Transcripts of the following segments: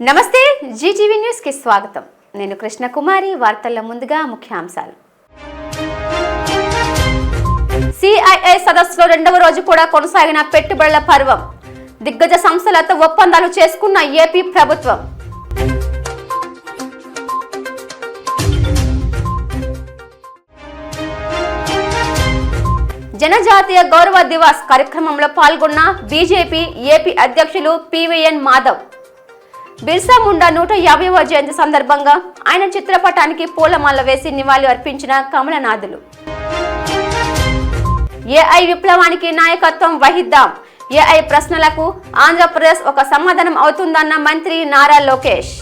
నమస్తే Zee TV news కి స్వాగతం. నేను కృష్ణకుమారి. వార్తల్లో ముందుగా ముఖ్యాంశాలు. సిఐఐ సదస్సులో రెండవ రోజు కూడా కొనసాగిన పెట్టుబడుల పర్వం. దిగ్గజ సంస్థలతో ఒప్పందాలు చేసుకున్న ఏపీ ప్రభుత్వం. జనజాతీయ గౌరవ దివాస్ కార్యక్రమంలో పాల్గొన్న బీజేపీ ఏపీ అధ్యక్షులు పివిఎన్ మాధవ్. బిర్సా ముండా 150వ జయంతి సందర్భంగా ఆయన చిత్రపటానికి పూలమాల వేసి నివాళులు అర్పించిన కమలనాథులు. ఏఐ విప్లవానికి నాయకత్వం వహిద్దాం. ఏఐ ప్రశ్నలకు ఆంధ్రప్రదేశ్ ఒక సమాధానం అవుతుందన్న మంత్రి నారా లోకేష్.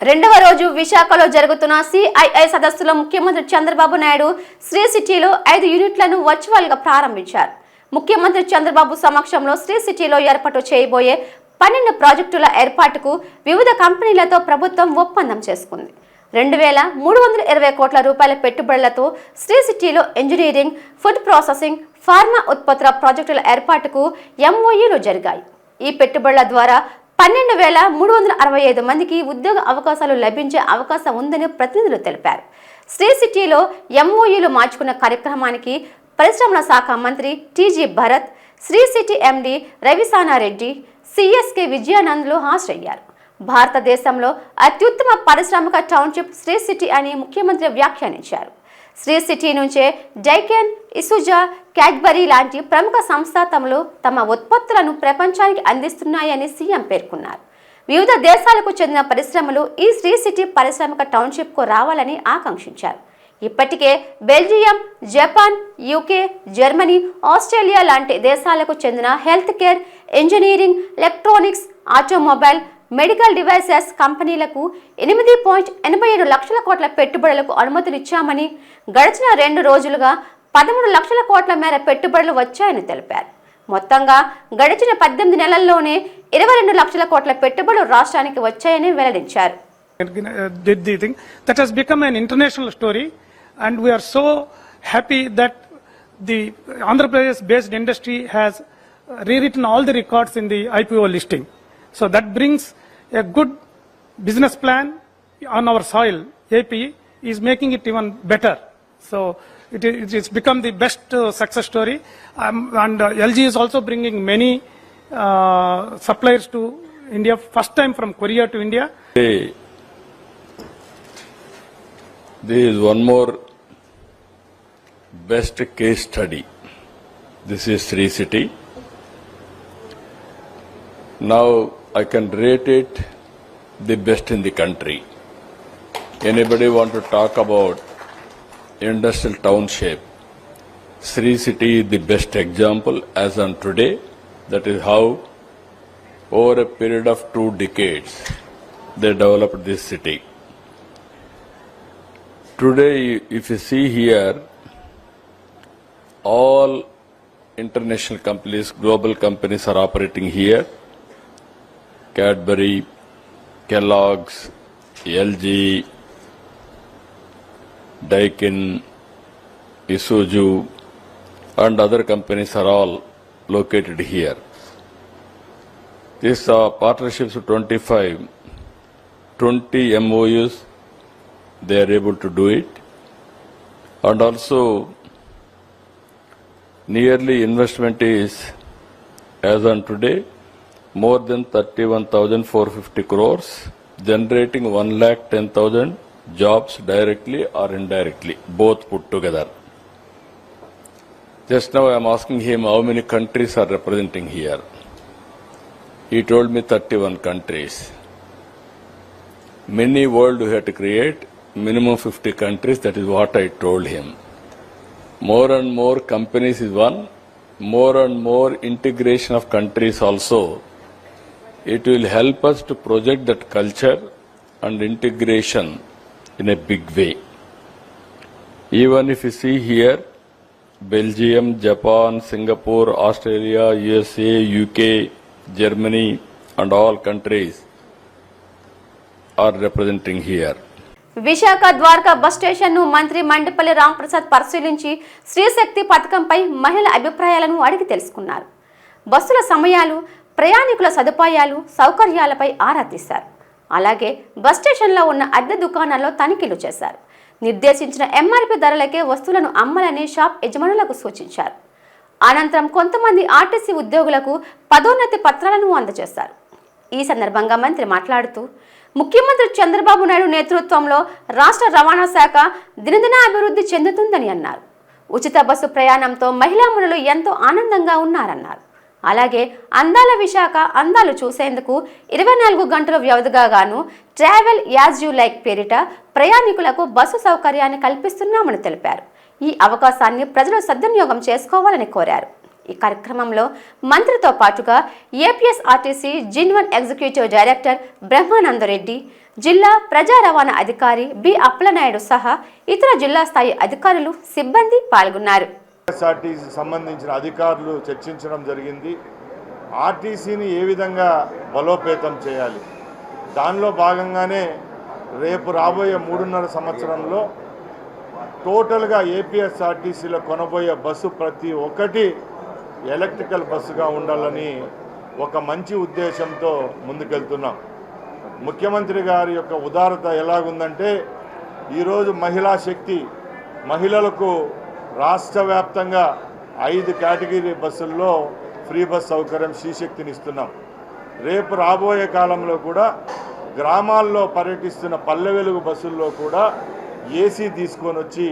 రెండవ రోజు విశాఖలో జరుగుతున్న సిఐఐ సదస్సులో ముఖ్యమంత్రి చంద్రబాబు నాయుడు శ్రీ సిటీలో 5 యూనిట్లను వర్చువల్ గా ప్రారంభించారు. ముఖ్యమంత్రి చంద్రబాబు సమక్షంలో శ్రీ సిటీలో ఏర్పాటు చేయబోయే 12 ప్రాజెక్టుల ఏర్పాటుకు వివిధ కంపెనీలతో ప్రభుత్వం ఒప్పందం చేసుకుంది. 2320 కోట్ల రూపాయల పెట్టుబడులతో శ్రీ సిటీలో ఇంజనీరింగ్, ఫుడ్ ప్రాసెసింగ్, ఫార్మా ఉత్పత్తుల ప్రాజెక్టుల ఏర్పాటుకు ఎంఓయూలు జరిగాయి. ఈ పెట్టుబడుల ద్వారా 12,365 మందికి ఉద్యోగ అవకాశాలు లభించే అవకాశం ఉందని ప్రతినిధులు తెలిపారు. శ్రీ సిటీలో ఎంఓయూలు మార్చుకున్న కార్యక్రమానికి పరిశ్రమల శాఖ మంత్రి TG Bharat, Sri city MD Ravi Sannareddy, CS K విజయానంద్లు హాజరయ్యారు. భారతదేశంలో అత్యుత్తమ పారిశ్రామిక టౌన్షిప్ శ్రీ సిటీ అని ముఖ్యమంత్రి వ్యాఖ్యానించారు. శ్రీ సిటీ నుంచే డైకెన్, ఇసుజా, క్యాడ్బరీ లాంటి ప్రముఖ సంస్థలు తమ ఉత్పత్తులను ప్రపంచానికి అందిస్తున్నాయని సీఎం పేర్కొన్నారు. వివిధ దేశాలకు చెందిన పరిశ్రమలు ఈ శ్రీ సిటీ పారిశ్రామిక టౌన్షిప్ కు రావాలని ఆకాంక్షించారు. ఇప్పటికే Belgium, Japan, UK, Germany, Australia లాంటి దేశాలకు చెందిన health care, engineering, electronics, automobile, medical devices కంపెనీలకు 8.87 లక్షల కోట్ల పెట్టుబడులకు అనుమతులిచ్చామని, గడిచిన 2 రోజులుగా 13 లక్షల కోట్ల మేర పెట్టుబడులు వచ్చాయని తెలిపారు. మొత్తంగా గడిచిన 18 నెలల్లోనే 22 లక్షల కోట్ల పెట్టుబడులు రాష్ట్రానికి వచ్చాయని వెల్లడించారు. That has become an international story, and we are so happy that the Andhra Pradesh based industry has rewritten all the records in the IPO listing. So that brings a good business plan on our soil. AP is making it even better. So it is become the best success story, and LG is also bringing many suppliers to India, first time from Korea to India. There is one more best case study. This is Sri City. Now I can rate it the best in the country. Anybody want to talk about industrial township? Sri City is the best example as on today. That is how over a period of 2 decades they developed this city. Today if you see here, all international companies, global companies are operating here. Cadbury, Kellogg's, LG, Daikin, Isuzu and other companies are all located here. These partnerships of 20 MOUs, they are able to do it. And also nearly investment is, as on today, more than 31,450 crores, generating 1,10,000 jobs directly or indirectly, both put together. Just now I am asking him how many countries are representing here. He told me 31 countries. Many world we have to create, minimum 50 countries, that is what I told him. More and more companies is one, more and more integration of countries also. It will help us to project that culture and integration in a big way. Even if you see here, Belgium, Japan, Singapore, Australia, USA, UK, Germany and all countries are representing here. Visakha Dwaraka bus స్టేషన్ను మంత్రి మండిపల్లి రాంప్రసాద్ పరిశీలించి స్త్రీశక్తి పథకంపై మహిళల అభిప్రాయాలను అడిగి తెలుసుకున్నారు. బస్సుల సమయాలు, ప్రయాణికుల సదుపాయాలు, సౌకర్యాలపై ఆరా తీశారు. అలాగే బస్ స్టేషన్లో ఉన్న అద్దె దుకాణాల్లో తనిఖీలు చేశారు. నిర్దేశించిన ఎంఆర్పీ ధరలకే వస్తువులను అమ్మాలని షాప్ యజమానులకు సూచించారు. అనంతరం కొంతమంది ఆర్టీసీ ఉద్యోగులకు పదోన్నతి పత్రాలను అందజేశారు. ఈ సందర్భంగా మంత్రి మాట్లాడుతూ, ముఖ్యమంత్రి చంద్రబాబు నాయుడు నేతృత్వంలో రాష్ట్ర రవాణా శాఖ దినదిన అభివృద్ధి చెందుతుందని అన్నారు. ఉచిత బస్సు ప్రయాణంతో మహిళామణులు ఎంతో ఆనందంగా ఉన్నారన్నారు. అలాగే అందాల విశాఖ అందాలు చూసేందుకు 24 గంటల వ్యవధిగా గాను ట్రావెల్ యాజ్ యూ లైక్ పేరిట ప్రయాణికులకు బస్సు సౌకర్యాన్ని కల్పిస్తున్నామని తెలిపారు. ఈ అవకాశాన్ని ప్రజలు సద్వినియోగం చేసుకోవాలని కోరారు. ఈ కార్యక్రమంలో మంత్రితో పాటుగా APSRTC Gen1 executive director Brahmananda Reddy, జిల్లా ప్రజా రవాణా అధికారి బి అప్పలనాయుడు సహా ఇతర జిల్లా స్థాయి అధికారులు, సిబ్బంది పాల్గొన్నారు. ఏపీఎస్ఆర్టీసీ సంబంధించిన అధికారులు చర్చించడం జరిగింది. ఆర్టీసీని ఏ విధంగా బలోపేతం చేయాలి, దానిలో భాగంగానే రేపు రాబోయే 3.5 సంవత్సరంలో టోటల్గా ఏపీఎస్ఆర్టీసీలో కొనబోయే బస్సు ప్రతి ఒక్కటి ఎలక్ట్రికల్ బస్సుగా ఉండాలని ఒక మంచి ఉద్దేశంతో ముందుకెళ్తున్నాం. ముఖ్యమంత్రి గారి యొక్క ఉదారత ఎలాగుందంటే, ఈరోజు మహిళా శక్తి, మహిళలకు రాష్ట్ర వ్యాప్తంగా 5 కేటగిరీ బస్సుల్లో ఫ్రీ బస్ సౌకర్యం శ్రీశక్తిని ఇస్తున్నాం. రేపు రాబోయే కాలంలో కూడా గ్రామాల్లో పర్యటిస్తున్న పల్లె వెలుగు బస్సుల్లో కూడా ఏసీ తీసుకొని వచ్చి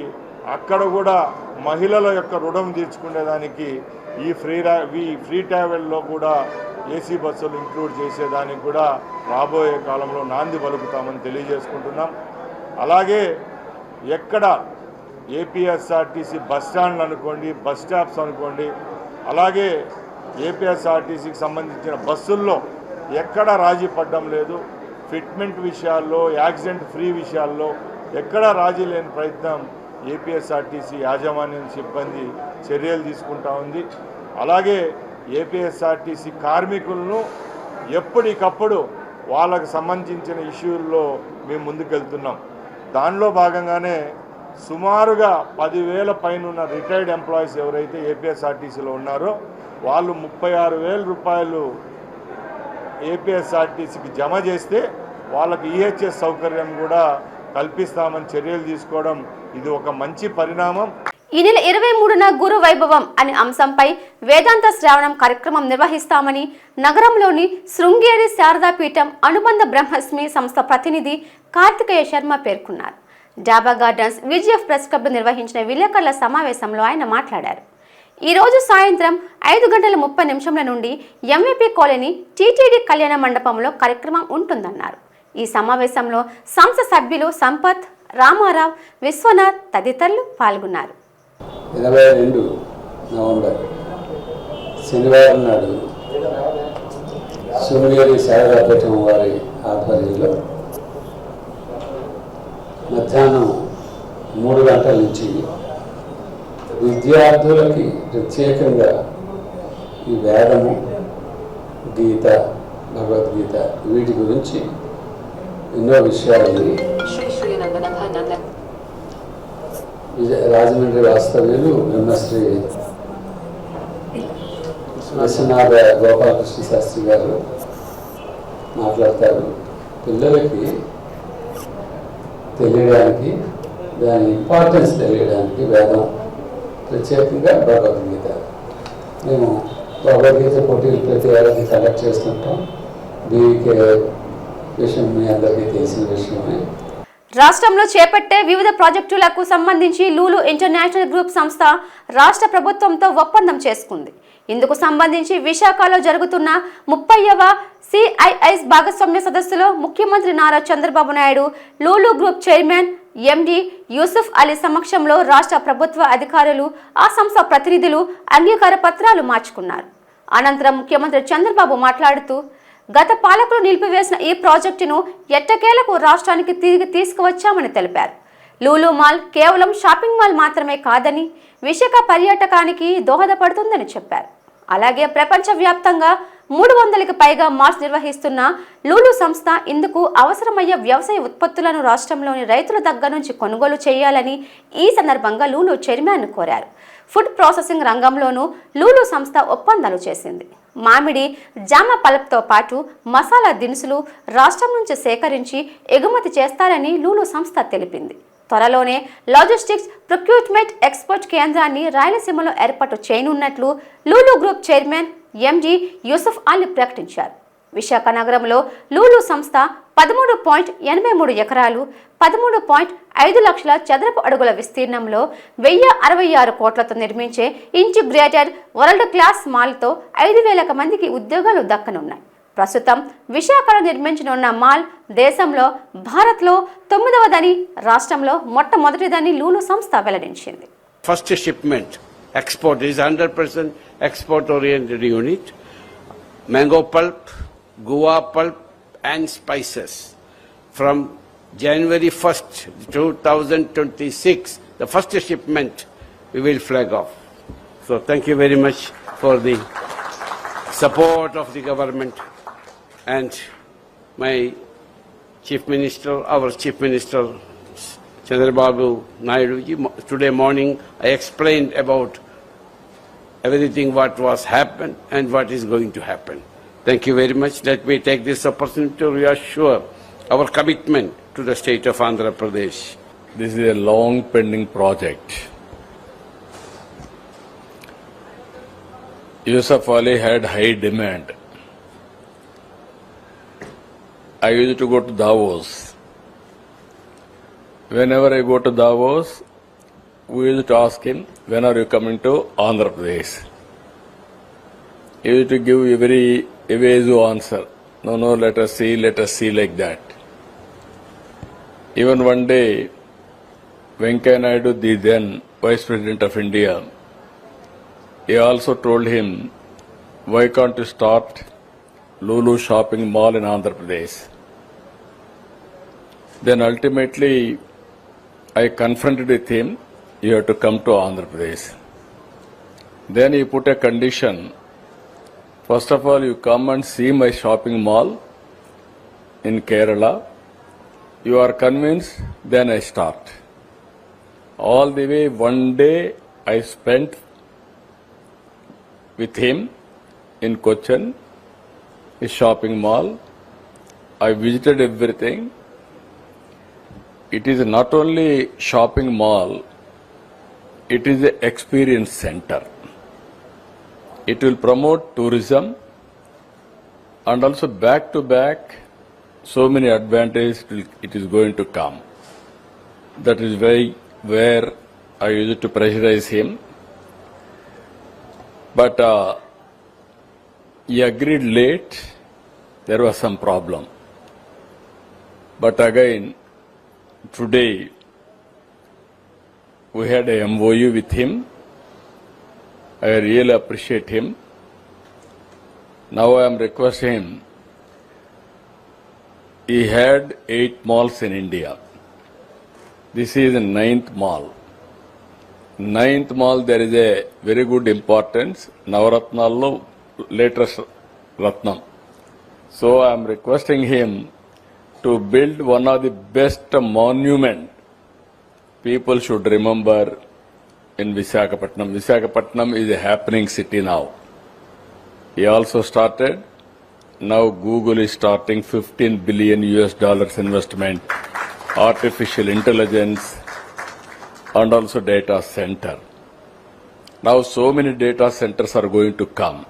అక్కడ కూడా మహిళల యొక్క రుణం తీర్చుకునేదానికి ఈ ఫ్రీ ట్రావెల్లో కూడా ఏసీ బస్సులు ఇంక్లూడ్ చేసేదానికి కూడా రాబోయే కాలంలో నాంది పలుకుతామని తెలియజేసుకుంటున్నాం. అలాగే ఎక్కడ ఏపీఎస్ఆర్టీసీ బస్ స్టాండ్లు అనుకోండి, బస్ స్టాప్స్ అనుకోండి, అలాగే ఏపీఎస్ఆర్టీసీకి సంబంధించిన బస్సుల్లో ఎక్కడ రాజీ పడడం లేదు. ఫిట్మెంట్ విషయాల్లో, యాక్సిడెంట్ ఫ్రీ విషయాల్లో ఎక్కడా రాజీ లేని ప్రయత్నం ఏపీఎస్ఆర్టీసీ యాజమాన్యం సిబ్బంది చర్యలు తీసుకుంటా ఉంది. అలాగే ఏపీఎస్ఆర్టీసీ కార్మికులను ఎప్పటికప్పుడు వాళ్ళకు సంబంధించిన ఇష్యూల్లో మేము ముందుకెళ్తున్నాం. దానిలో భాగంగానే సుమారుగా 10,000 పైన ఉన్న రిటైర్డ్ ఎంప్లాయీస్ ఎవరైతే ఏపీఎస్ఆర్టీసీలో ఉన్నారో వాళ్ళు 36,000 రూపాయలు ఏపీఎస్ఆర్టీసీకి జమ చేస్తే వాళ్ళకి ఈహెచ్ఎస్ సౌకర్యం కూడా కల్పిస్తామని చర్యలు తీసుకోవడం ఇది ఒక మంచి పరిణామం. ఈ నెల 23న గురు వైభవం అనే అంశంపై వేదాంత శ్రావణం కార్యక్రమం నిర్వహిస్తామని నగరంలోని శృంగేరి శారదాపీఠం అనుబంధ బ్రహ్మస్మి సంస్థ ప్రతినిధి కార్తికేయ శర్మ పేర్కొన్నారు. డాబా గార్డెన్స్ విజిఎఫ్ ప్రెస్ క్లబ్ నిర్వహించిన విలేకరుల సమావేశంలో ఆయన మాట్లాడారు. ఈ రోజు సాయంత్రం 5:30 నుండి ఎంవీపీ కాలనీ టీటీడీ కళ్యాణ మండపంలో కార్యక్రమం ఉంటుందన్నారు. ఈ సమావేశంలో సంస్థ సభ్యులు సంపత్, రామారావు, విశ్వనాథ్ తదితరులు పాల్గొన్నారు. 22 నవంబర్ శనివారం నాడు శృంగేరి శారదాపీఠం వారి ఆధ్వర్యంలో మధ్యాహ్నం 3 గంటల నుంచి విద్యార్థులకి ప్రత్యేకంగా ఈ వేదము, గీత, భగవద్గీత వీటి గురించి ఎన్నో విషయాలని రాజమండ్రి వాస్తవ్యులు బ్రహ్మశ్రీ విశ్వనాథ గోపాలకృష్ణ శాస్త్రి గారు మాట్లాడతారు. పిల్లలకి తెలియడానికి, దాని ఇంపార్టెన్స్ తెలియడానికి వేదం, ప్రత్యేకంగా భగవద్గీత. మేము భగవద్గీత పోటీలు ప్రతి ఏడాది కండక్ట్ చేస్తుంటాం. దీనికి విషయం మీ అందరికీ తెలిసిన విషయమే. రాష్ట్రంలో చేపట్టే వివిధ ప్రాజెక్టులకు సంబంధించి లూలు ఇంటర్నేషనల్ గ్రూప్ సంస్థ రాష్ట్ర ప్రభుత్వంతో ఒప్పందం చేసుకుంది. ఇందుకు సంబంధించి విశాఖలో జరుగుతున్న 30వ CII's భాగస్వామ్య సదస్సులో ముఖ్యమంత్రి Nara Chandrababu Naidu, Lulu group chairman MD Yusuf Ali సమక్షంలో రాష్ట్ర ప్రభుత్వ అధికారులు, ఆ సంస్థ ప్రతినిధులు అంగీకార పత్రాలు మార్చుకున్నారు. అనంతరం ముఖ్యమంత్రి చంద్రబాబు మాట్లాడుతూ, గత పాలకులు నిలిపివేసిన ఈ ప్రాజెక్టును ఎట్టకేలకు రాష్ట్రానికి తిరిగి తీసుకువచ్చామని తెలిపారు. లూలు మాల్ కేవలం షాపింగ్ మాల్ మాత్రమే కాదని, విశాఖ పర్యాటకానికి దోహదపడుతుందని చెప్పారు. అలాగే ప్రపంచవ్యాప్తంగా 300కి పైగా మాల్స్ నిర్వహిస్తున్న లూలు సంస్థ ఇందుకు అవసరమయ్యే వ్యవసాయ ఉత్పత్తులను రాష్ట్రంలోని రైతుల దగ్గర నుంచి కొనుగోలు చేయాలని ఈ సందర్భంగా లూలు చైర్మన్ కోరారు. ఫుడ్ ప్రాసెసింగ్ రంగంలోనూ లూలు సంస్థ ఒప్పందాలు చేసింది. మామిడి, జామ పల్ప్తో పాటు మసాలా దినుసులు రాష్ట్రం నుంచి సేకరించి ఎగుమతి చేస్తారని లూలు సంస్థ తెలిపింది. త్వరలోనే లాజిస్టిక్స్ ప్రొక్యూర్మెంట్ ఎక్స్పోర్ట్ కేంద్రాన్ని రాయలసీమలో ఏర్పాటు చేయనున్నట్లు Lulu group chairman MG Yusuf Ali ప్రకటించారు. విశాఖ నగరంలో లూలు సంస్థ 13.83 ఎకరాలు 13.5 లక్షల చదరపు అడుగుల విస్తీర్ణంలో 1066 కోట్లతో నిర్మించే ఇంటిగ్రేటెడ్ వరల్డ్ క్లాస్ మాల్తో 5,000 మందికి ఉద్యోగాలు దక్కనున్నాయి. ప్రస్తుతం విశాఖలో నిర్మించనున్న మాల్ దేశంలో భారత్లో 9వదని, రాష్ట్రంలో మొట్టమొదటిదని లూలు సంస్థ వెల్లడించింది. First shipment export is 100% export oriented unit. Mango pulp, guava pulp and spices. From January 1st, 2026, the first shipment we will flag off. So thank you very much for the support of the government and my Chief Minister, our Chief Minister Chandrababu Naidu ji. Today morning I explained about everything what was happened and what is going to happen. Thank you very much. Let me take this opportunity to reassure our commitment to the state of Andhra Pradesh. This is a long pending project. Yusuf Ali had high demand. I used to go to Davos. Whenever I go to Davos, we used to ask him, when are you coming to Andhra Pradesh? He used to give a very evasive answer. No, let us see like that. Even one day, Venkaiah Naidu, the then Vice President of India, he also told him, why can't you start Lulu shopping mall in Andhra Pradesh? Then ultimately, I confronted with him, you have to come to Andhra Pradesh. Then he put a condition. First of all, you come and see my shopping mall in Kerala. You are convinced, then I start. All the way, one day I spent with him in Cochin, his shopping mall. I visited everything. It is not only shopping mall, it is an experience center. It will promote tourism and also back to back so many advantages it is going to come. That is where I used to pressurize him. But he agreed late. There was some problem. But again, today we had a MOU with him. I really appreciate him. Now I am requesting him. He had 8 malls in India. This is the 9th mall. 9th mall, there is a very good importance. Navaratnallo, latest Ratnam. So I am requesting him to build one of the best monument people should remember in Visakhapatnam. Visakhapatnam is a happening city now. He also started. Now Google is starting $15 billion investment, artificial intelligence, and also data center. Now so many data centers are going to come.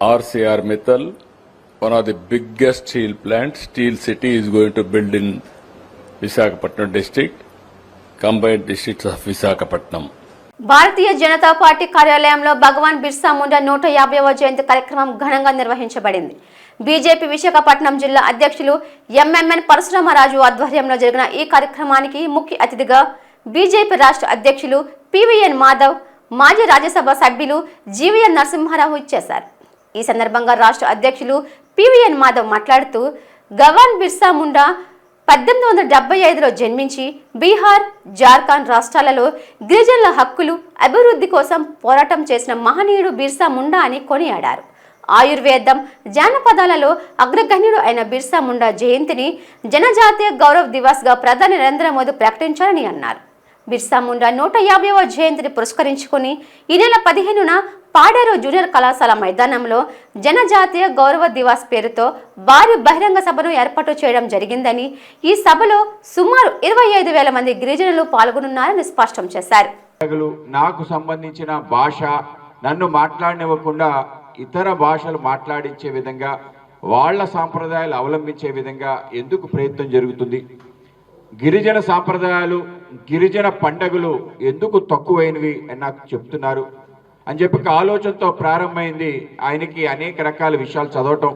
RCR Mittal, one of the biggest steel plants, Steel City is going to build in Visakhapatnam district, combined districts of Visakhapatnam. Bharatiya Janata party కార్యాలయంలో భగవాన్ బిర్సా ముండా 150వ జయంతి కార్యక్రమం ఘనంగా నిర్వహించబడింది. BJP Visakhapatnam జిల్లా అధ్యక్షులు MMN Parasurama Raju ఆధ్వర్యంలో జరిగిన ఈ కార్యక్రమానికి ముఖ్య అతిథిగా బీజేపీ రాష్ట్ర అధ్యక్షులు పివిఎన్ మాధవ్, మాజీ రాజ్యసభ సభ్యులు జీవీఎన్ నరసింహారావు ఇచ్చేశారు. ఈ సందర్భంగా రాష్ట్ర అధ్యక్షులు పివిఎన్ మాధవ్ మాట్లాడుతూ భగవాన్ బిర్సా ముండా 1875లో జన్మించి బీహార్, జార్ఖండ్ రాష్ట్రాలలో గిరిజనుల హక్కులు, అభివృద్ధి కోసం పోరాటం చేసిన మహనీయుడు బిర్సా ముండా అని కొనియాడారు. ఆయుర్వేదం, జానపదాలలో అగ్రగణ్యుడు అయిన బిర్సా ముండా జయంతిని జనజాతీయ గౌరవ్ దివస్గా ప్రధాని నరేంద్ర మోదీ ప్రకటించారని అన్నారు. బిర్సా ముండా 150వ జయంతిని పురస్కరించుకుని ఈ నెల 15న పాడేరు జూనియర్ కళాశాల మైదానంలో జనజాతీయ గౌరవ దివాస్ పేరుతో భారీ బహిరంగ సభను ఏర్పాటు చేయడం జరిగిందని, ఈ సభలో సుమారు 25,000 మంది గిరిజనులు పాల్గొనున్నారని స్పష్టం చేశారు. నాకు సంబంధించిన భాష నన్ను మాట్లాడనివ్వకుండా ఇతర భాషలు మాట్లాడించే విధంగా, వాళ్ళ సాంప్రదాయాలు అవలంబించే విధంగా ఎందుకు ప్రయత్నం జరుగుతుంది? గిరిజన సాంప్రదాయాలు, గిరిజన పండగలు ఎందుకు తక్కువైనవి అని నాకు చెప్తున్నారు అని చెప్పి ఆలోచనతో ప్రారంభమైంది. ఆయనకి అనేక రకాల విషయాలు చదవటం,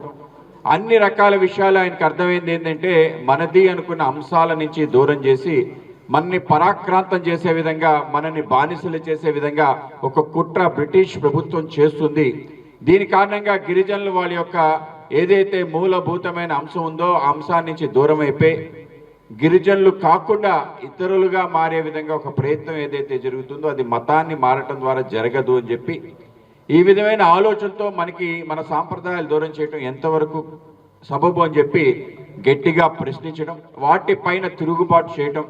అన్ని రకాల విషయాలు ఆయనకు అర్థమైంది ఏంటంటే, మనది అనుకున్న అంశాల నుంచి దూరం చేసి మనని పరాక్రాంతం చేసే విధంగా, మనని బానిసలు చేసే విధంగా ఒక కుట్ర బ్రిటిష్ ప్రభుత్వం చేస్తుంది. దీని కారణంగా గిరిజనులు వాళ్ళ యొక్క ఏదైతే మూలభూతమైన అంశం ఉందో ఆ అంశాన్ని నుంచి దూరం అయిపోయి గిరిజనులు కాకుండా ఇతరులుగా మారే విధంగా ఒక ప్రయత్నం ఏదైతే జరుగుతుందో అది మతాన్ని మారటం ద్వారా జరగదు అని చెప్పి, ఈ విధమైన ఆలోచనతో మనకి మన సాంప్రదాయాలు దూరం చేయడం ఎంతవరకు సబబు అని చెప్పి గట్టిగా ప్రశ్నించడం, వాటిపైన తిరుగుబాటు చేయడం,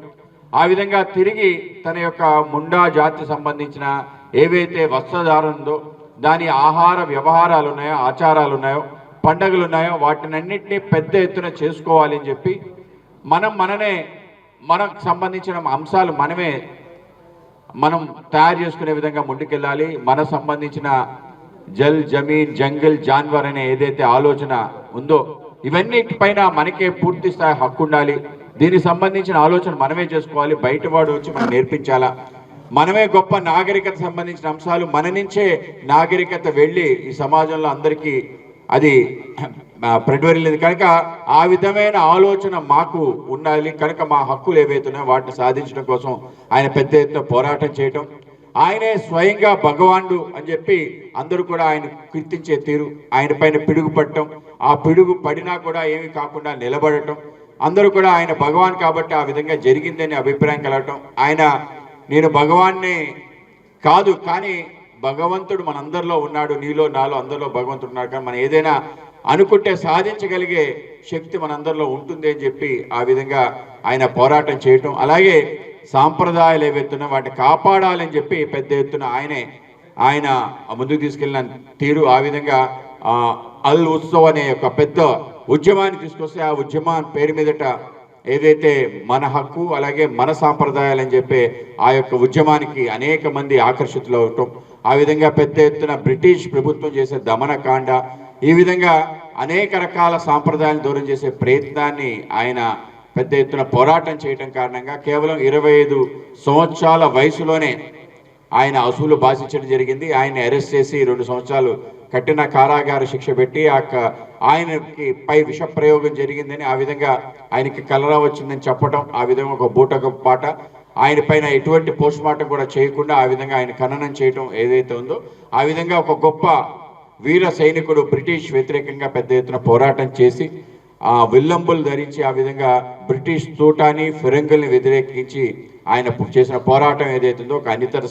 ఆ విధంగా తిరిగి తన యొక్క ముండా జాతి సంబంధించిన ఏవైతే వస్త్రధారణ ఉందో, దాని ఆహార వ్యవహారాలు ఉన్నాయో, ఆచారాలు ఉన్నాయో, పండగలు ఉన్నాయో, వాటినన్నింటినీ పెద్ద ఎత్తున చేసుకోవాలి అని చెప్పి మనకు సంబంధించిన అంశాలు మనం తయారు చేసుకునే విధంగా ముందుకెళ్ళాలి. మనకు సంబంధించిన జల్, జమీన్, జంగిల్, జాన్వర్ అనే ఏదైతే ఆలోచన ఉందో ఇవన్నిటిపైన మనకే పూర్తి స్థాయి హక్కు ఉండాలి. దీనికి సంబంధించిన ఆలోచన మనమే చేసుకోవాలి. బయటవాడు వచ్చి మనం నేర్పించాలా? మనమే గొప్ప నాగరికత సంబంధించిన అంశాలు మన నుంచే నాగరికత వెళ్ళి ఈ సమాజంలో అందరికీ అది ప్రజ్వరిల్లింది కనుక ఆ విధమైన ఆలోచన మాకు ఉండాలి. కనుక మా హక్కులు ఏవైతున్నాయో వాటిని సాధించడం కోసం ఆయన పెద్ద ఎత్తున పోరాటం చేయటం, ఆయనే స్వయంగా భగవానుడు అని చెప్పి అందరూ కూడా ఆయన కీర్తించే తీరు, ఆయన పైన పిడుగు పట్టడం, ఆ పిడుగు పడినా కూడా ఏమీ కాకుండా నిలబడటం, అందరూ కూడా ఆయన భగవాన్ కాబట్టి ఆ విధంగా జరిగిందని అభిప్రాయం కలగటం. ఆయన నేను భగవాన్ని కాదు కానీ భగవంతుడు మనందరిలో ఉన్నాడు, నీలో నాలో అందరిలో భగవంతుడు ఉన్నాడు, కానీ మనం ఏదైనా అనుకుంటే సాధించగలిగే శక్తి మనందరిలో ఉంటుంది అని చెప్పి ఆ విధంగా ఆయన పోరాటం చేయటం, అలాగే సాంప్రదాయాలు ఏవెత్తున్నా వాటిని కాపాడాలని చెప్పి పెద్ద ఎత్తున ఆయన ముందుకు తీసుకెళ్ళిన తీరు, ఆ విధంగా అల్ ఉత్సవ్ అనే ఒక పెద్ద ఉద్యమాన్ని తీసుకొస్తే ఆ ఉద్యమాన్ని పేరు మీదట ఏదైతే మన హక్కు అలాగే మన సాంప్రదాయాలు అని చెప్పి ఆ యొక్క ఉద్యమానికి అనేక మంది ఆకర్షితులు అవటం, ఆ విధంగా పెద్ద ఎత్తున బ్రిటిష్ ప్రభుత్వం చేసే దమనకాండ, ఈ విధంగా అనేక రకాల సాంప్రదాయాలను దూరం చేసే ప్రయత్నాన్ని ఆయన పెద్ద ఎత్తున పోరాటం చేయటం కారణంగా కేవలం 25 సంవత్సరాల వయసులోనే ఆయన అసూలు బాధించడం జరిగింది. ఆయన అరెస్ట్ చేసి 2 సంవత్సరాలు కఠిన కారాగార శిక్ష పెట్టి ఆయనకి పై విష ప్రయోగం జరిగిందని, ఆ విధంగా ఆయనకి కలరా వచ్చిందని చెప్పడం, ఆ విధంగా ఒక బూటక పాట, ఆయన పైన ఎటువంటి పోస్ట్ మార్టం కూడా చేయకుండా ఆ విధంగా ఆయన ఖననం చేయటం ఏదైతే ఉందో, ఆ విధంగా ఒక గొప్ప వీర సైనికుడు బ్రిటిష్ వ్యతిరేకంగా పెద్ద ఎత్తున పోరాటం చేసి ఆ విల్లంబులు ధరించి ఆ విధంగా బ్రిటిష్ తూటాని ఫిరంగుల్ని వ్యతిరేకించి ఆయన చేసిన పోరాటం ఏదైతుందో ఒక అనితర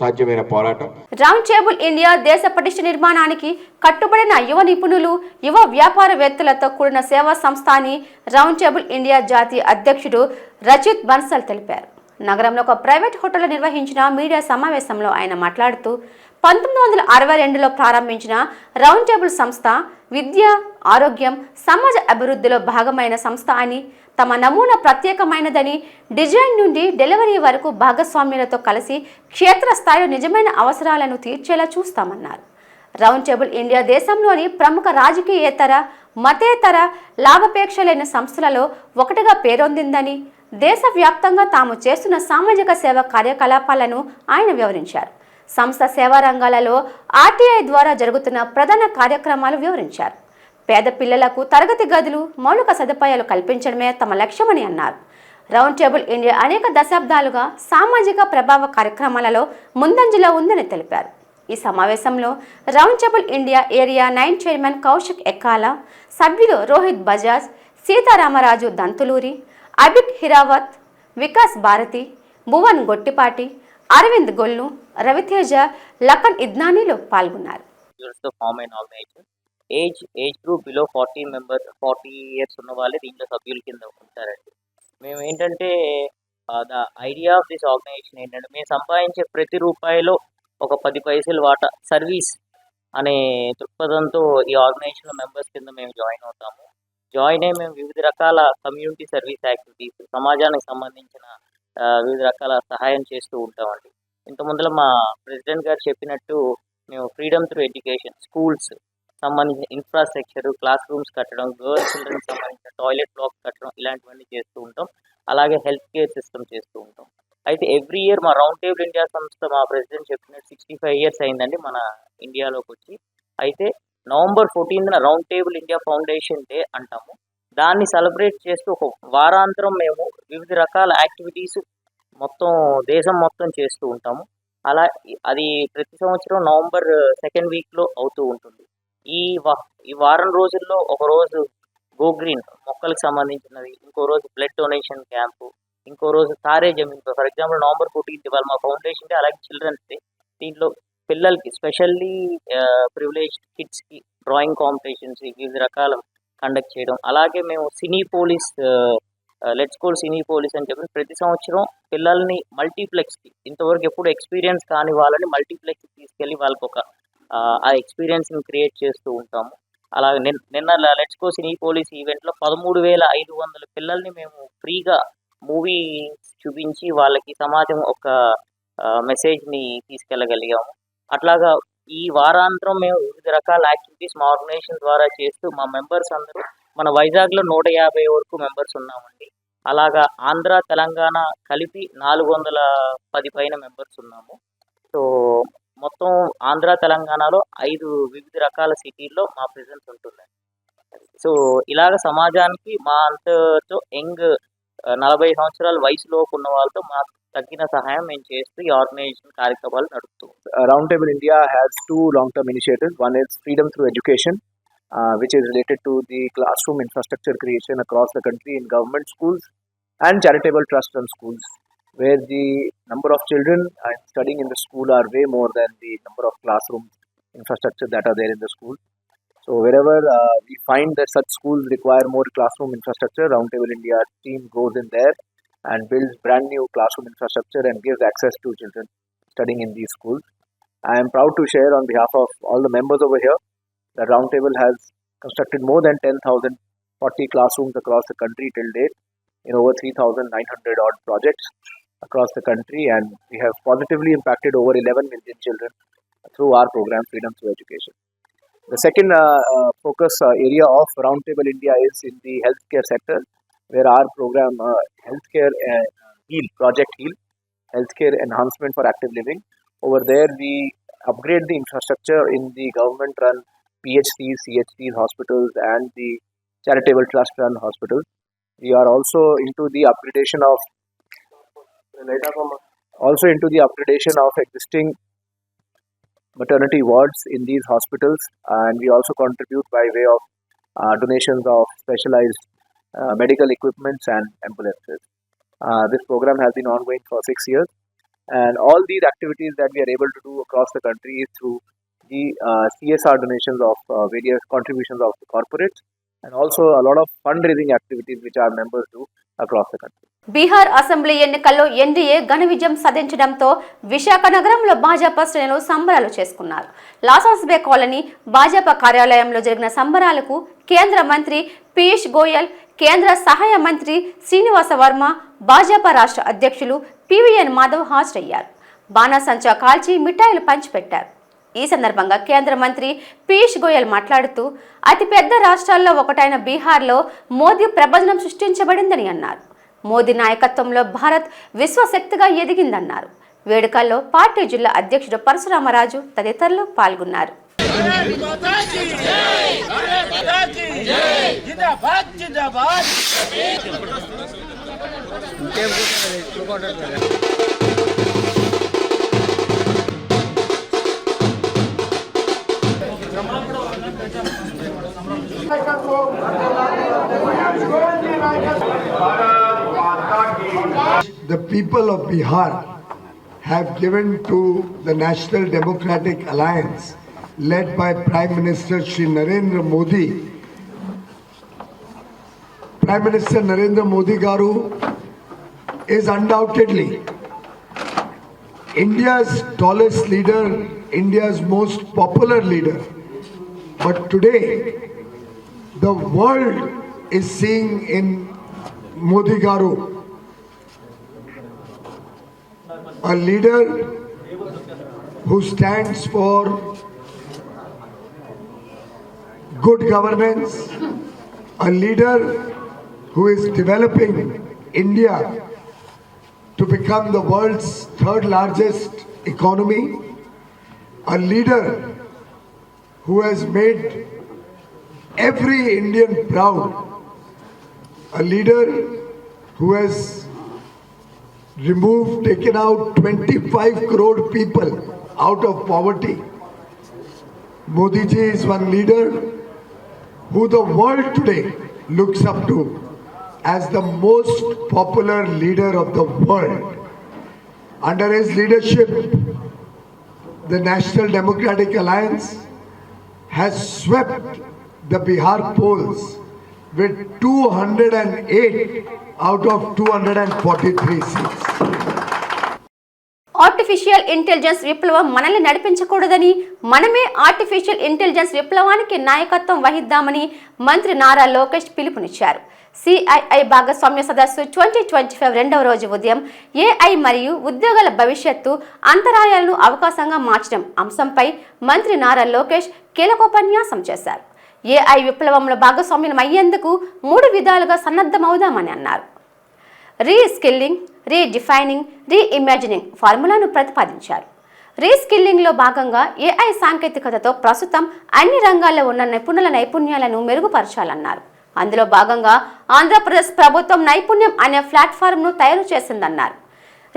సాధ్యమైన పోరాటం. రౌండ్ టేబుల్ ఇండియా దేశ పటిష్ట నిర్మాణానికి కట్టుబడిన యువ నిపుణులు, యువ వ్యాపారవేత్తలతో కూడిన సేవా సంస్థ అని రౌండ్ టేబుల్ ఇండియా జాతీయ అధ్యక్షుడు రచిత్ బన్సల్ తెలిపారు. నగరంలో ఒక ప్రైవేట్ హోటల్లో నిర్వహించిన మీడియా సమావేశంలో ఆయన మాట్లాడుతూ 1962లో ప్రారంభించిన రౌండ్ టేబుల్ సంస్థ విద్య, ఆరోగ్యం, సమాజ అభివృద్ధిలో భాగమైన సంస్థ అని, తమ నమూనా ప్రత్యేకమైనదని, డిజైన్ నుండి డెలివరీ వరకు భాగస్వామ్యులతో కలిసి క్షేత్రస్థాయిలో నిజమైన అవసరాలను తీర్చేలా చూస్తామన్నారు. రౌండ్ టేబుల్ ఇండియా దేశంలోని ప్రముఖ రాజకీయేతర, మతేతర, లాభాపేక్ష లేని సంస్థలలో ఒకటిగా పేరొందిందని, దేశవ్యాప్తంగా తాము చేస్తున్న సామాజిక సేవా కార్యకలాపాలను ఆయన వివరించారు. సంస్థ సేవా రంగాలలో ఆర్టీఐ ద్వారా జరుగుతున్న ప్రధాన కార్యక్రమాలు వివరించారు. పేద పిల్లలకు తరగతి గదులు, మౌలిక సదుపాయాలు కల్పించడమే తమ లక్ష్యమని అన్నారు. రౌండ్ టేబుల్ ఇండియా అనేక దశాబ్దాలుగా సామాజిక ప్రభావ కార్యక్రమాలలో ముందంజలో ఉందని తెలిపారు. ఈ సమావేశంలో round table India area 9 chairman Kaushik Ekkala, సభ్యులు రోహిత్ బజాజ్, సీతారామరాజు దంతులూరి, అబిక్ హిరావత్, వికాస్ భారతి, భువన్ గొట్టిపాటి, అరవింద్ గొల్లు, రవితేజ, లఖన్ ఇద్నానీలు పాల్గొన్నారు. To form an organization age group below 40 years ఉన్న వాళ్ళే దీంట్లో సభ్యుల కింద ఉంటారండి. మేము ఏంటంటే the idea of this organization ఏంటంటే మేము సంపాదించే ప్రతి రూపాయిలో ఒక 10 పైసలు వాటా సర్వీస్ అనే దృక్పథంతో ఈ ఆర్గనైజేషన్ మెంబర్స్ కింద మేము జాయిన్ అవుతాము. జాయిన్ అయ్యి మేము వివిధ రకాల కమ్యూనిటీ సర్వీస్ యాక్టివిటీస్, సమాజానికి సంబంధించిన వివిధ రకాల సహాయం చేస్తూ ఉంటామండి. ఇంత ముందర మా ప్రెసిడెంట్ గారు చెప్పినట్టు మేము ఫ్రీడమ్ త్రూ ఎడ్యుకేషన్, స్కూల్స్ సంబంధించిన ఇన్ఫ్రాస్ట్రక్చర్, క్లాస్ రూమ్స్ కట్టడం, గర్ల్స్ చిల్డ్రన్ సంబంధించిన టాయిలెట్ బ్లాక్స్ కట్టడం ఇలాంటివన్నీ చేస్తూ ఉంటాం. అలాగే హెల్త్ కేర్ సిస్టమ్ చేస్తూ ఉంటాం. అయితే ఎవ్రీ ఇయర్ మా రౌండ్ టేబుల్ ఇండియా సంస్థ మా ప్రెసిడెంట్ చెప్పినట్టు 65 ఇయర్స్ అయిందండి మన ఇండియాలోకి వచ్చి. అయితే November 14న round table India foundation day అంటాము. దాన్ని సెలబ్రేట్ చేస్తూ ఒక వారాంతరం మేము వివిధ రకాల యాక్టివిటీస్ మొత్తం దేశం మొత్తం చేస్తూ ఉంటాము. అలా అది ప్రతి సంవత్సరం November 2nd వీక్లో అవుతూ ఉంటుంది. ఈ వారం రోజుల్లో ఒక రోజు గో గ్రీన్ మొక్కలకు సంబంధించినది, ఇంకో రోజు బ్లడ్ డొనేషన్ క్యాంపు, ఇంకో రోజు సారే Zameen. For example November 14th ఇవాళ మా ఫౌండేషన్ డే, అలాగే చిల్డ్రన్స్ డే. దీంట్లో పిల్లలకి స్పెషల్లీ ప్రివిలేజ్డ్ కిడ్స్కి డ్రాయింగ్ కాంపిటీషన్స్ వివిధ రకాల కండక్ట్ చేయడం. అలాగే మేము Cinepolis, let's go Cinepolis అని చెప్పి ప్రతి సంవత్సరం పిల్లల్ని మల్టీప్లెక్స్కి, ఇంతవరకు ఎప్పుడు ఎక్స్పీరియన్స్ కాని వాళ్ళని మల్టీప్లెక్స్కి తీసుకెళ్ళి వాళ్ళకి ఒక ఆ ఎక్స్పీరియన్స్ని క్రియేట్ చేస్తూ ఉంటాము. అలాగే నిన్న లెట్స్ గో సినీ పోలీస్ ఈవెంట్లో 13,500 పిల్లల్ని మేము ఫ్రీగా మూవీ చూపించి వాళ్ళకి సమాజం ఒక మెసేజ్ని తీసుకెళ్ళగలిగాము. అట్లాగా ఈ వారాంతరం మేము వివిధ రకాల యాక్టివిటీస్ మా ఆర్గనైజేషన్ ద్వారా చేస్తూ మా మెంబర్స్ అందరూ మన వైజాగ్లో 150 వరకు మెంబర్స్ ఉన్నామండి. అలాగా ఆంధ్ర, తెలంగాణ కలిపి 410 పైన మెంబర్స్ ఉన్నాము. సో మొత్తం ఆంధ్ర, తెలంగాణలో 5 వివిధ రకాల సిటీల్లో మా ప్రెజెన్స్ ఉంటుందండి. సో ఇలాగ సమాజానికి మా అంతతో యంగ్ 40 సంవత్సరాల వయసులోపు ఉన్న వాళ్ళతో మాకు తగ్గిన సహాయం మేము చేస్తూ ఈ ఆర్గనైజేషన్ కార్యక్రమాలు నడుపుతూ ఉంటాం. Roundtable India has 2 long-term initiatives. One is Freedom Through Education, which is related to the classroom infrastructure creation across the country in government schools and charitable trusts and schools, where the number of children studying in the school are way more than the number of classroom infrastructure that are there in the school. So wherever we find that such schools require more classroom infrastructure, Roundtable India team goes in there and builds brand new classroom infrastructure and gives access to children studying in these schools. I am proud to share on behalf of all the members over here that Roundtable has constructed more than 10,040 classrooms across the country till date in over 3,900 odd projects across the country, and we have positively impacted over 11 million children through our program Freedom Through Education. The second focus area of Roundtable India is in the healthcare sector, where our program Healthcare Heal, Project Heal, Healthcare Enhancement for Active Living. Over there, we upgrade the infrastructure in the government-run PHCs, CHCs, hospitals, and the charitable trust-run hospitals. We are also into the upgradation of existing maternity wards in these hospitals, and we also contribute by way of donations of specialized medical equipments and ambulances. This program has been ongoing for 6 years, and all these activities that we are able to do across the country is through the CSR donations of various contributions of the corporates, and also a lot of fundraising activities which our members do across the country. Bihar assembly ఎన్నికల్లో NDA ఘన విజయం సాధించడంతో విశాఖ నగరంలో భాజపా శ్రేణులు సంబరాలు చేసుకున్నారు. లాసాస్ బే colony Bhajapa కార్యాలయంలో జరిగిన సంబరాలకు కేంద్ర మంత్రి పీయూష్ గోయల్, కేంద్ర సహాయ మంత్రి శ్రీనివాస వర్మ, భాజపా రాష్ట్ర అధ్యక్షులు పివిఎన్ మాధవ్ హాజరయ్యారు. బాణాసంచా కాల్చి మిఠాయిలు పంచిపెట్టారు. ఈ సందర్భంగా కేంద్ర మంత్రి పీయూష్ గోయల్ మాట్లాడుతూ అతిపెద్ద రాష్ట్రాల్లో ఒకటైన బీహార్లో మోదీ ప్రభంజనం సృష్టించబడిందని అన్నారు. మోదీ నాయకత్వంలో భారత్ విశ్వశక్తిగా ఎదిగిందన్నారు. వేడుకల్లో పార్టీ జిల్లా అధ్యక్షుడు పరశురామరాజు తదితరులు పాల్గొన్నారు. The people of Bihar have given to the National Democratic Alliance led by Prime Minister Shri Narendra Modi. Prime Minister Narendra Modi Garu is undoubtedly India's tallest leader, India's most popular leader. But today, the world is seeing in Modi Garu a leader who stands for good governance, a leader who is developing India to become the world's third largest economy, a leader who has made every Indian proud, a leader who has taken out 25 crore people out of poverty. Modi ji is one leader who the world today looks up to as the most popular leader of the world. Under his leadership, the National Democratic Alliance has swept the Bihar polls with 208 out of 243 seats. Artificial intelligence విప్లవం మనల్ని నడిపించకూడదని, మనమే artificial intelligence విప్లవానికి నాయకత్వం వహిద్దామని మంత్రి నారా లోకేష్ పిలుపునిచ్చారు. CII భాగస్వామ్య సదస్సు 2025 రెండవ రోజు ఉదయం ఏఐ మరియు ఉద్యోగాల భవిష్యత్తు అంతరాయాలను అవకాశంగా మార్చడం అంశంపై మంత్రి నారా లోకేష్ కీలకోపన్యాసం చేశారు. ఏఐ విప్లవంలో భాగస్వామ్యం అయ్యేందుకు 3 విధాలుగా సన్నద్ధమవుదామని అన్నారు. రీస్కిల్లింగ్, రీడిఫైనింగ్, రీఇమాజినింగ్ ఫార్ములాను ప్రతిపాదించారు. రీస్కిల్లింగ్లో భాగంగా ఏఐ సాంకేతికతతో ప్రస్తుతం అన్ని రంగాల్లో ఉన్న నిపుణుల నైపుణ్యాలను మెరుగుపరచాలన్నారు. అందులో భాగంగా ఆంధ్రప్రదేశ్ ప్రభుత్వం నైపుణ్యం అనే ప్లాట్ఫామ్ను తయారు చేసిందన్నారు.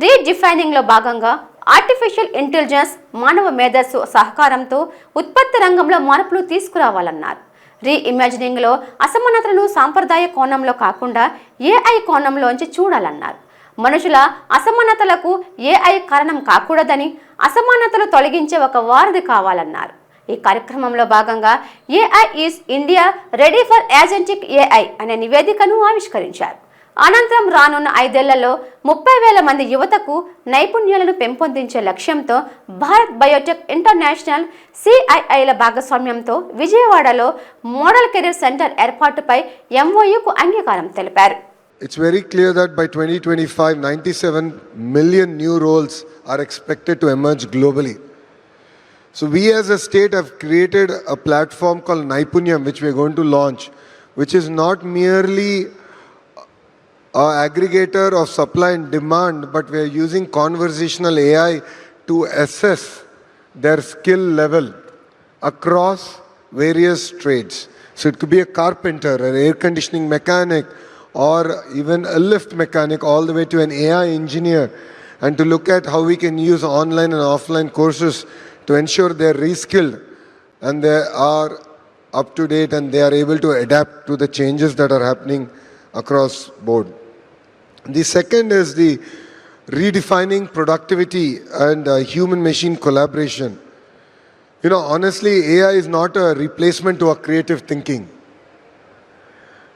రీడిఫైనింగ్లో భాగంగా ఆర్టిఫిషియల్ ఇంటెలిజెన్స్, మానవ మేధస్సు సహకారంతో ఉత్పత్తి రంగంలో మార్పులు తీసుకురావాలన్నారు. రీఇమాజినింగ్లో అసమానతలను సాంప్రదాయ కోణంలో కాకుండా ఏఐ కోణంలోంచి చూడాలన్నారు. మనుషుల అసమానతలకు ఏఐ కారణం కాకూడదని, అసమానతలు తొలగించే ఒక వారధి కావాలన్నారు. ఈ కార్యక్రమంలో భాగంగా AI is India ready for agentic AI అనే నివేదికను ఆవిష్కరించారు. అనంతరం రానున్న 5 ఏళ్లలో 30,000 మంది యువతకు నైపుణ్యాలను పెంపొందించే లక్ష్యంతో భారత్ బయోటెక్ ఇంటర్నేషనల్, సిఐఐల భాగస్వామ్యంతో విజయవాడలో మోడల్ కెరీర్ సెంటర్ ఏర్పాటుపై ఎంఓయూకు అంగీకారం తెలిపారు. It's very clear that by 2025, 97 million new roles are expected to emerge globally. So we as a state have created a platform called Naipunyam, which we are going to launch, which is not merely an aggregator of supply and demand, but we are using conversational AI to assess their skill level across various trades. So it could be a carpenter, an air conditioning mechanic, or even a lift mechanic, all the way to an AI engineer, and to look at how we can use online and offline courses to ensure they are reskilled and they are up to date and they are able to adapt to the changes that are happening across board. The second is the redefining productivity and human-machine collaboration. You know, honestly, AI is not a replacement to our creative thinking.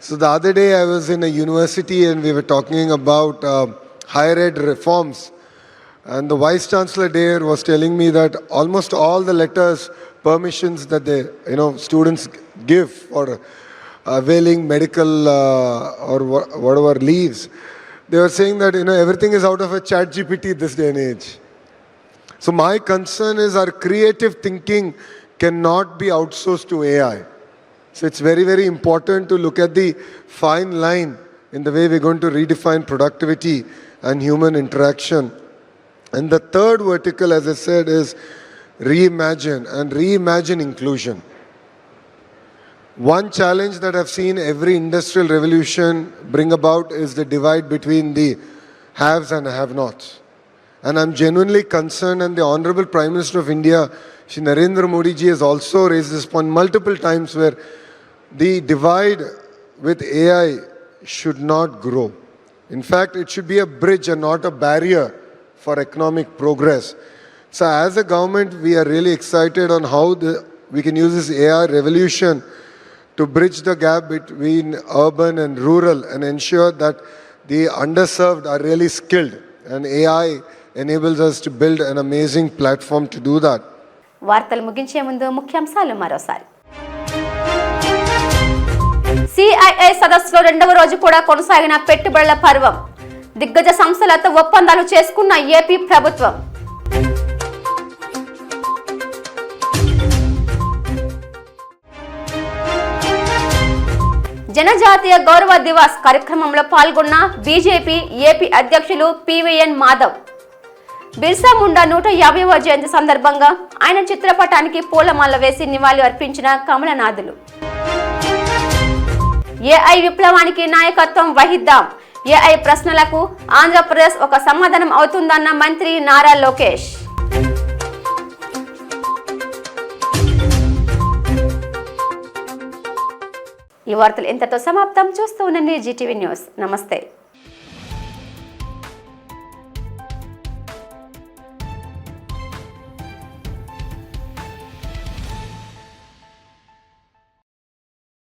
So the other day I was in a university and we were talking about higher ed reforms. And the Vice Chancellor there was telling me that almost all the letters, permissions that the students give for availing medical or whatever leaves, they were saying that everything is out of a chat GPT this day and age. So my concern is our creative thinking cannot be outsourced to AI. So it's very, very important to look at the fine line in the way we're going to redefine productivity and human interaction. And the third vertical, as I said, is reimagine and reimagine inclusion. One challenge that I've seen every industrial revolution bring about is the divide between the haves and have-nots. And I'm genuinely concerned, and the Honorable Prime Minister of India, Shri Narendra Modi ji, has also raised this point multiple times, where the divide with AI should not grow. In fact, it should be a bridge and not a barrier for economic progress. So as a government, we are really excited on how we can use this AI revolution to bridge the gap between urban and rural and ensure that the underserved are really skilled. And AI enables us to build an amazing platform to do that. వార్తలు ముగించే ముందు ముఖ్యాంశాలు మరోసారి. CII సదస్సులో రెండవ రోజు కూడా కొనసాగిన పెట్టుబడుల పర్వం. దిగ్గజ సంస్థలతో ఒప్పందాలు చేసుకున్న ఏపీ ప్రభుత్వం. జనజాతీయ గౌరవ దివాస్ కార్యక్రమంలో పాల్గొన్న బీజేపీ ఏపీ అధ్యక్షులు పివిఎన్ మాధవ్. బిర్సా ముండా 150వ జయంతి సందర్భంగా ఆయన చిత్రపటానికి పూలమాల వేసి నివాళులు అర్పించిన కమలనాథులు. ఏఐ విప్లవానికి నాయకత్వం వహిద్దాం. ఏఐ ప్రశ్నలకు ఆంధ్రప్రదేశ్ ఒక సమాధానం అవుతుందన్న మంత్రి నారా లోకేష్. ఈ వార్తలు ఇంతతో సమాప్తం. చూస్తూ ఉండండి జీటీవీ న్యూస్. నమస్తే.